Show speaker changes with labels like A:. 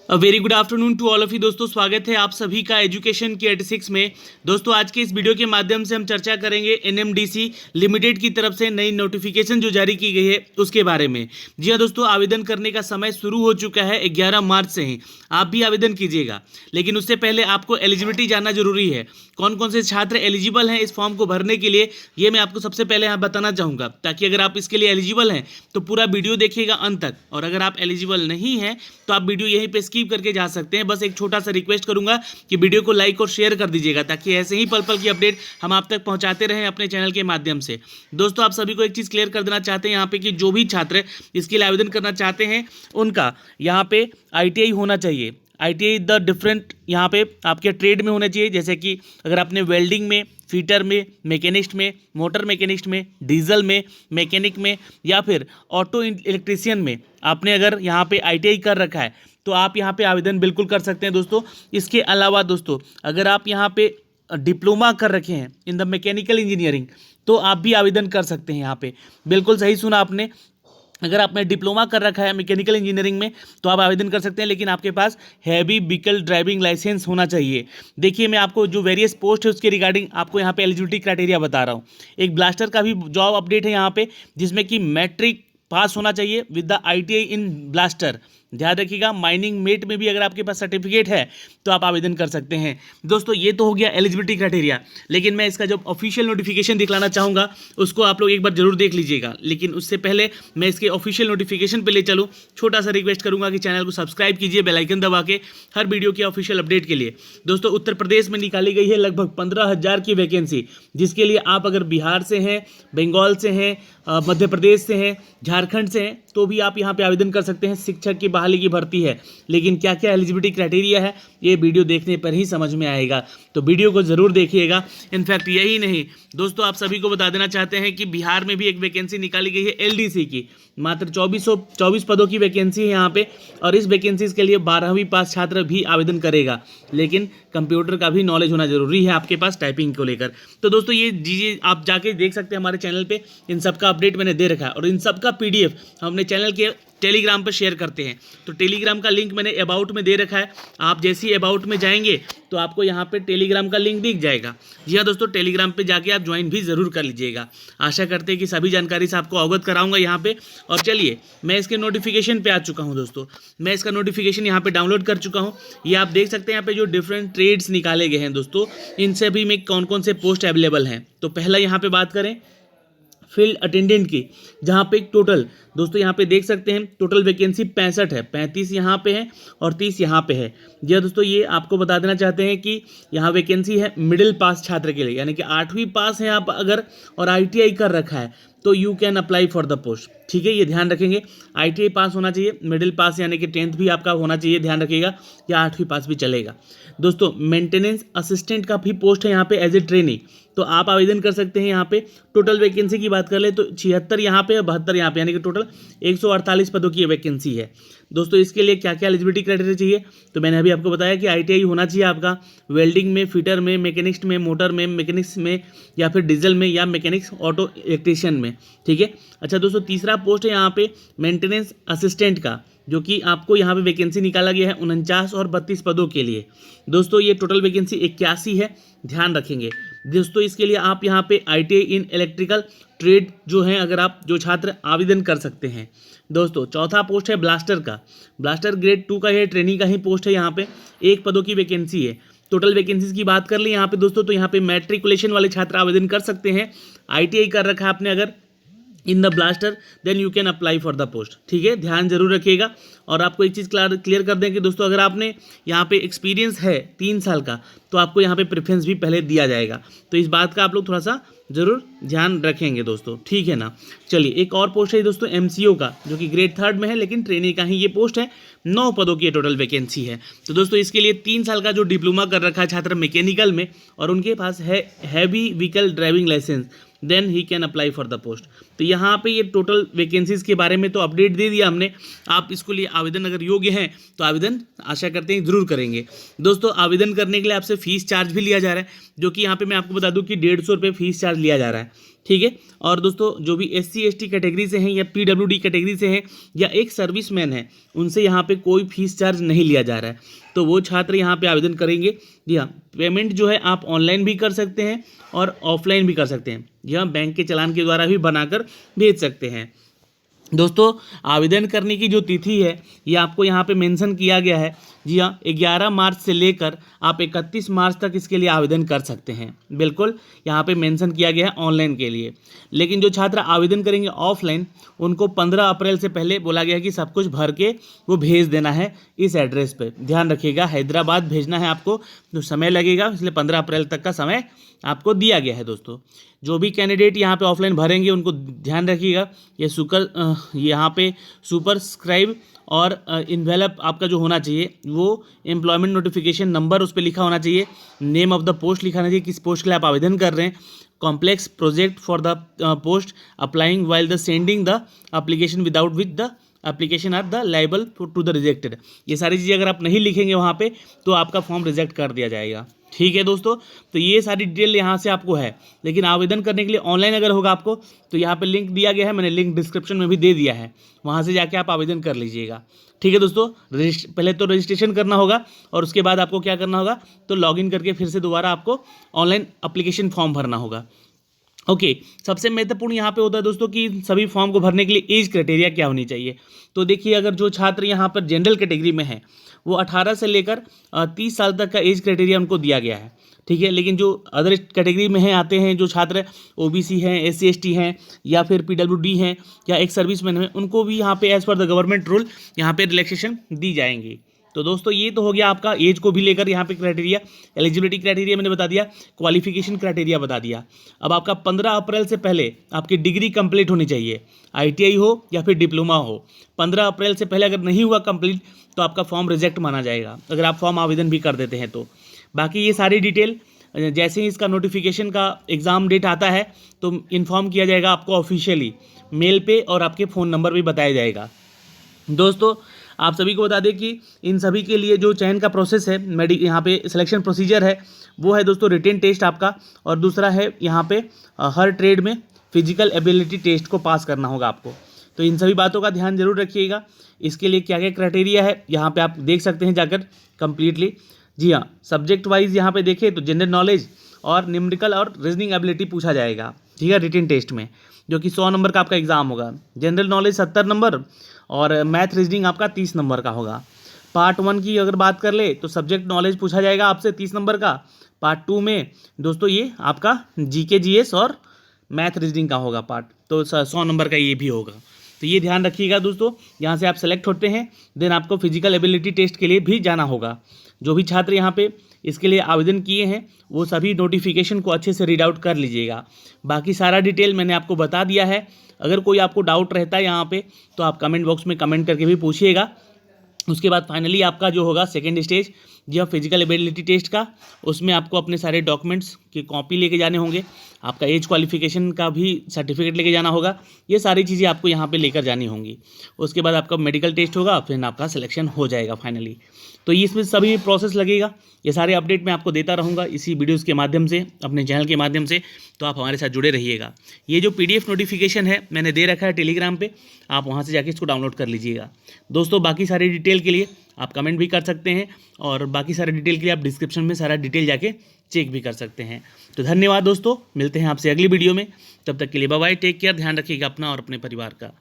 A: Very good afternoon to all of you दोस्तों, स्वागत है आप सभी का एजुकेशन की 86 में। दोस्तों आज के इस वीडियो के माध्यम से हम चर्चा करेंगे एनएमडीसी लिमिटेड की तरफ से नई नोटिफिकेशन जो जारी की गई है उसके बारे में। जी हाँ दोस्तों, आवेदन करने का समय शुरू हो चुका है 11 मार्च से ही। आप भी आवेदन कीजिएगा, लेकिन उससे पहले आपको एलिजिबिलिटी जानना जरूरी है। कौन कौन से छात्र एलिजिबल हैं इस फॉर्म को भरने के लिए, ये मैं आपको सबसे पहले यहाँ बताना चाहूँगा, ताकि अगर आप इसके लिए एलिजिबल हैं तो पूरा वीडियो देखिएगा अंत तक, और अगर आप एलिजिबल नहीं हैं तो आप वीडियो यहीं पे स्किप करके जा सकते हैं। बस एक छोटा सा रिक्वेस्ट करूंगा कि वीडियो को लाइक और शेयर कर दीजिएगा, ताकि ऐसे ही पल पल की अपडेट हम आप तक पहुंचाते रहें अपने चैनल के माध्यम से। दोस्तों आप सभी को एक चीज़ क्लियर कर देना चाहते हैं यहाँ पे कि जो भी छात्र इसके लिए आवेदन करना चाहते हैं उनका यहाँ पे ITI होना चाहिए। ITI द डिफरेंट यहाँ पे आपके ट्रेड में होना चाहिए, जैसे कि अगर आपने वेल्डिंग में, फीटर में, मैकेनिस्ट में, मोटर मैकेनिस्ट में, डीजल में, मैकेनिक में या फिर ऑटो इलेक्ट्रीशियन में आपने अगर यहाँ पे ITI कर रखा है तो आप यहाँ पे आवेदन बिल्कुल कर सकते हैं दोस्तों। इसके अलावा दोस्तों अगर आप यहाँ पे डिप्लोमा कर रखे हैं इन द मैकेनिकल इंजीनियरिंग तो आप भी आवेदन कर सकते हैं। यहाँ पे बिल्कुल सही सुना आपने, अगर आपने डिप्लोमा कर रखा है मैकेनिकल इंजीनियरिंग में तो आप आवेदन कर सकते हैं, लेकिन आपके पास हैवी व्हीकल ड्राइविंग लाइसेंस होना चाहिए। देखिए मैं आपको जो वेरियस पोस्ट है उसके रिगार्डिंग आपको यहाँ पे एलिजिबिलिटी क्राइटेरिया बता रहा हूँ। एक ब्लास्टर का भी जॉब अपडेट है यहाँ पे, जिसमें कि मैट्रिक पास होना चाहिए with the ITI in blaster. ध्यान रखिएगा, माइनिंग मेट में भी अगर आपके पास सर्टिफिकेट है तो आप आवेदन कर सकते हैं। दोस्तों ये तो हो गया एलिजिबिलिटी क्राइटेरिया, लेकिन मैं इसका जो ऑफिशियल नोटिफिकेशन दिखलाना चाहूँगा उसको आप लोग एक बार जरूर देख लीजिएगा। लेकिन उससे पहले मैं इसके ऑफिशियल नोटिफिकेशन पे ले चलूँ, छोटा सा रिक्वेस्ट करूँगा कि चैनल को सब्सक्राइब कीजिए बेल आइकन दबा के, हर वीडियो की ऑफिशियल अपडेट के लिए। दोस्तों उत्तर प्रदेश में निकाली गई है लगभग 15,000 की वैकेंसी, जिसके लिए आप अगर बिहार से हैं, बंगाल से हैं, मध्य प्रदेश से हैं, झारखंड से हैं तो भी आप यहाँ पे आवेदन कर सकते हैं। शिक्षक की बहाली की भर्ती है, लेकिन क्या क्या एलिजिबिलिटी क्राइटेरिया है ये वीडियो देखने पर ही समझ में आएगा, तो वीडियो को ज़रूर देखिएगा। इनफैक्ट यही नहीं दोस्तों, आप सभी को बता देना चाहते हैं कि बिहार में भी एक वैकेंसी निकाली गई है LDC की, मात्र 2424 पदों की वैकेंसी है यहाँ पे, और इस वैकेंसीज के लिए 12वीं पास छात्र भी आवेदन करेगा, लेकिन कंप्यूटर का भी नॉलेज होना जरूरी है आपके पास टाइपिंग को लेकर। तो दोस्तों ये चीज़ें आप जाके देख सकते हैं हमारे चैनल पे, इन सब का अपडेट मैंने दे रखा है, और इन सब का PDF हम अपने चैनल के टेलीग्राम पर शेयर करते हैं। तो टेलीग्राम का लिंक मैंने अबाउट में दे रखा है, आप जैसे ही अबाउट में जाएंगे तो आपको यहाँ पे टेलीग्राम का लिंक दिख जाएगा। जी हाँ दोस्तों, टेलीग्राम पे जाके आप ज्वाइन भी ज़रूर कर लीजिएगा। आशा करते हैं कि सभी जानकारी से आपको अवगत कराऊंगा यहाँ पे। और चलिए मैं इसके नोटिफिकेशन पे आ चुका हूँ दोस्तों, मैं इसका नोटिफिकेशन यहाँ पे डाउनलोड कर चुका हूँ। ये आप देख सकते हैं यहाँ पे जो डिफरेंट ट्रेड्स निकाले गए हैं दोस्तों, इन सभी में कौन कौन से पोस्ट अवेलेबल हैं। तो पहला यहाँ पे बात करें फील्ड अटेंडेंट की, जहाँ पे टोटल दोस्तों यहाँ पे देख सकते हैं टोटल वैकेंसी 65 है, 35 यहाँ पे है और 30 यहाँ पे है। जी दोस्तों ये आपको बता देना चाहते हैं कि यहाँ वैकेंसी है मिडिल पास छात्र के लिए, यानी कि 8वीं पास है आप अगर और ITI कर रखा है तो you can apply for the post. ठीक है, ये ध्यान रखेंगे, ITI पास होना चाहिए, मिडिल पास यानी कि 10th भी आपका होना चाहिए, ध्यान रखिएगा, या 8वीं पास भी चलेगा। दोस्तों मेंटेनेंस असिस्टेंट का भी पोस्ट है यहाँ पे एज ए ट्रेनी, तो आप आवेदन कर सकते हैं। यहाँ पे टोटल वैकेंसी की बात कर ले तो 76 यहाँ पे, 72 यहाँ पे, यानी कि टोटल 148 पदों की वैकेंसी है। दोस्तों इसके लिए क्या क्या एलिजिबिलिटी क्राइटेरिया चाहिए, तो मैंने अभी आपको बताया कि ITI होना चाहिए आपका वेल्डिंग में, फिटर में, मैकेनिस्ट में, मोटर में, मैकेनिक्स में, या फिर डीजल में, या मैकेनिक्स ऑटो इलेक्ट्रीशियन में। ठीक है, अच्छा दोस्तों तीसरा पोस्ट है यहाँ पे मेंटेनेंस असिस्टेंट का, जो कि आपको यहाँ पे वैकेंसी निकाला गया है 49 और 32 पदों के लिए। दोस्तों ये टोटल वैकेंसी 81 है, ध्यान रखेंगे दोस्तों। इसके लिए आप यहाँ पे ITI इन इलेक्ट्रिकल ट्रेड जो हैं अगर आप जो छात्र आवेदन कर सकते हैं। दोस्तों चौथा पोस्ट है ब्लास्टर का, ब्लास्टर ग्रेड 2 का है, ट्रेनिंग का ही पोस्ट है। यहाँ पे 1 पदों की वैकेंसी है। टोटल वैकेंसीज की बात कर ली यहाँ पे दोस्तों, तो यहाँ पे मैट्रिकुलेशन वाले छात्र आवेदन कर सकते हैं। ITI कर रखा है आपने अगर in the blaster then you can apply for the post. ठीक है, ध्यान जरूर रखिएगा। और आपको एक चीज़ क्लियर कर दें कि दोस्तों अगर आपने यहाँ पे एक्सपीरियंस है 3 साल का तो आपको यहाँ पे प्रेफरेंस भी पहले दिया जाएगा, तो इस बात का आप लोग थोड़ा सा जरूर ध्यान रखेंगे दोस्तों। ठीक है ना, चलिए एक और पोस्ट है दोस्तों MCO का, जो कि ग्रेड 3 में है, लेकिन ट्रेनिंग का ही ये पोस्ट है। 9 पदों की टोटल वैकेंसी है। तो दोस्तों इसके लिए 3 साल का जो डिप्लोमा कर रखा है छात्र मैकेनिकल में और उनके पास है heavy vehicle driving licence, then he can apply for the post. तो यहाँ पे ये टोटल वैकेंसीज़ के बारे में तो अपडेट दे दिया हमने। आप इसको लिए आवेदन अगर योग्य हैं तो आवेदन आशा करते हैं ज़रूर करेंगे। दोस्तों आवेदन करने के लिए आपसे फ़ीस चार्ज भी लिया जा रहा है, जो कि यहाँ पे मैं आपको बता दूं कि 150 रुपये फ़ीस चार्ज लिया जा रहा है, ठीक है। और दोस्तों जो भी SC ST कैटेगरी से हैं या PWD कैटेगरी से हैं या एक सर्विसमैन है, उनसे यहाँ पे कोई फीस चार्ज नहीं लिया जा रहा है। तो वो छात्र यहाँ पे आवेदन करेंगे। जी हाँ, पेमेंट जो है आप ऑनलाइन भी कर सकते हैं और ऑफलाइन भी कर सकते हैं। जी हाँ, बैंक के चालान के द्वारा भी बनाकर भेज सकते हैं। दोस्तों आवेदन करने की जो तिथि है ये आपको यहाँ पे मेंशन किया गया है। जी हाँ, 11 मार्च से लेकर आप 31 मार्च तक इसके लिए आवेदन कर सकते हैं। बिल्कुल यहाँ पे मेंशन किया गया है ऑनलाइन के लिए। लेकिन जो छात्र आवेदन करेंगे ऑफलाइन, उनको 15 अप्रैल से पहले बोला गया है कि सब कुछ भर के वो भेज देना है इस एड्रेस पे। ध्यान रखिएगा, हैदराबाद भेजना है आपको, तो समय लगेगा, इसलिए 15 अप्रैल तक का समय आपको दिया गया है। दोस्तों जो भी कैंडिडेट यहाँ पे ऑफलाइन भरेंगे उनको ध्यान रखिएगा, यहाँ पे सुपरस्क्राइब और इन्वेलप आपका जो होना चाहिए वो एम्प्लॉयमेंट नोटिफिकेशन नंबर उस पर लिखा होना चाहिए, नेम ऑफ द पोस्ट लिखा होना चाहिए, किस पोस्ट के लिए आप आवेदन कर रहे हैं, complex project for the post applying while the sending the application without with the application are the liable to the rejected. ये सारी चीज़ें अगर आप नहीं लिखेंगे वहाँ पे तो आपका फॉर्म रिजेक्ट कर दिया जाएगा, ठीक है दोस्तों। तो ये सारी डिटेल यहाँ से आपको है। लेकिन आवेदन करने के लिए ऑनलाइन अगर होगा आपको तो यहाँ पे लिंक दिया गया है, मैंने लिंक डिस्क्रिप्शन में भी दे दिया है, वहाँ से जाके आप आवेदन कर लीजिएगा, ठीक है दोस्तों। पहले तो रजिस्ट्रेशन करना होगा और उसके बाद आपको क्या करना होगा, तो लॉगिन करके फिर से दोबारा आपको ऑनलाइन एप्लीकेशन फॉर्म भरना होगा। ओके सबसे महत्वपूर्ण यहाँ पे होता है दोस्तों कि सभी फॉर्म को भरने के लिए एज क्राइटेरिया क्या होनी चाहिए। तो देखिए, अगर जो छात्र यहाँ पर जनरल कैटेगरी में है वो 18 से लेकर 30 साल तक का एज क्राइटेरिया उनको दिया गया है, ठीक है। लेकिन जो अदर कैटेगरी में आते हैं, जो छात्र OBC हैं, SC ST हैं या फिर PWD हैं या एक सर्विसमैन हैं, उनको भी यहाँ पे as per the government rule यहाँ पे रिलैक्सेशन दी जाएंगी। तो दोस्तों ये तो हो गया आपका एज को भी लेकर यहाँ पे क्राइटेरिया। एलिजिबिलिटी क्राइटेरिया मैंने बता दिया, क्वालिफिकेशन क्राइटेरिया बता दिया। अब आपका 15 अप्रैल से पहले आपकी डिग्री कंप्लीट होनी चाहिए, ITI हो या फिर डिप्लोमा हो। 15 अप्रैल से पहले अगर नहीं हुआ कंप्लीट तो आपका फॉर्म रिजेक्ट माना जाएगा, अगर आप फॉर्म आवेदन भी कर देते हैं तो। बाकी ये सारी डिटेल जैसे ही इसका नोटिफिकेशन का एग्ज़ाम डेट आता है तो इन्फॉर्म किया जाएगा आपको ऑफिशियली मेल पे, और आपके फ़ोन नंबर भी बताया जाएगा। दोस्तों आप सभी को बता दें कि इन सभी के लिए जो चयन का प्रोसेस है, यहाँ पे सिलेक्शन प्रोसीजर है वो है दोस्तों रिटेन टेस्ट आपका, और दूसरा है यहाँ पे हर ट्रेड में फिजिकल एबिलिटी टेस्ट को पास करना होगा आपको। तो इन सभी बातों का ध्यान जरूर रखिएगा। इसके लिए क्या क्या क्राइटेरिया है यहाँ पे आप देख सकते हैं जाकर कंप्लीटली। जी हाँ, सब्जेक्ट वाइज यहाँ पे देखें तो जनरल नॉलेज और न्यूमेरिकल और रीजनिंग एबिलिटी पूछा जाएगा, ठीक है, रिटेन टेस्ट में, जो कि 100 नंबर का आपका एग्जाम होगा। जनरल नॉलेज 70 नंबर और मैथ रीजनिंग आपका 30 नंबर का होगा। पार्ट 1 की अगर बात कर ले तो सब्जेक्ट नॉलेज पूछा जाएगा आपसे 30 नंबर का। पार्ट 2 में दोस्तों ये आपका GK GS और मैथ रीजनिंग का होगा पार्ट, तो 100 नंबर का ये भी होगा। तो ये ध्यान रखिएगा दोस्तों, यहाँ से आप सेलेक्ट होते हैं देन आपको फिजिकल एबिलिटी टेस्ट के लिए भी जाना होगा। जो भी छात्र यहाँ पे इसके लिए आवेदन किए हैं वो सभी नोटिफिकेशन को अच्छे से रीड आउट कर लीजिएगा। बाकी सारा डिटेल मैंने आपको बता दिया है। अगर कोई आपको डाउट रहता है यहाँ पे तो आप कमेंट बॉक्स में कमेंट करके भी पूछिएगा। उसके बाद फाइनली आपका जो होगा सेकेंड स्टेज जो फिजिकल एबिलिटी टेस्ट का, उसमें आपको अपने सारे डॉक्यूमेंट्स की कॉपी लेके जाने होंगे, आपका एज क्वालिफिकेशन का भी सर्टिफिकेट लेके जाना होगा। ये सारी चीज़ें आपको यहाँ पे लेकर जानी होंगी। उसके बाद आपका मेडिकल टेस्ट होगा, फिर आपका सिलेक्शन हो जाएगा फाइनली। तो इसमें सभी प्रोसेस लगेगा। ये सारे अपडेट मैं आपको देता रहूँगा इसी वीडियोज़ के माध्यम से, अपने चैनल के माध्यम से, तो आप हमारे साथ जुड़े रहिएगा। ये जो PDF नोटिफिकेशन है मैंने दे रखा है टेलीग्राम पे, आप वहाँ से जाके इसको डाउनलोड कर लीजिएगा। दोस्तों बाकी सारी डिटेल के लिए आप कमेंट भी कर सकते हैं, और बाकी सारे डिटेल के लिए आप डिस्क्रिप्शन में सारा डिटेल जाके चेक भी कर सकते हैं। तो धन्यवाद दोस्तों, मिलते हैं आपसे अगली वीडियो में। तब तक के लिए बाय बाय, टेक केयर, ध्यान रखिएगा अपना और अपने परिवार का।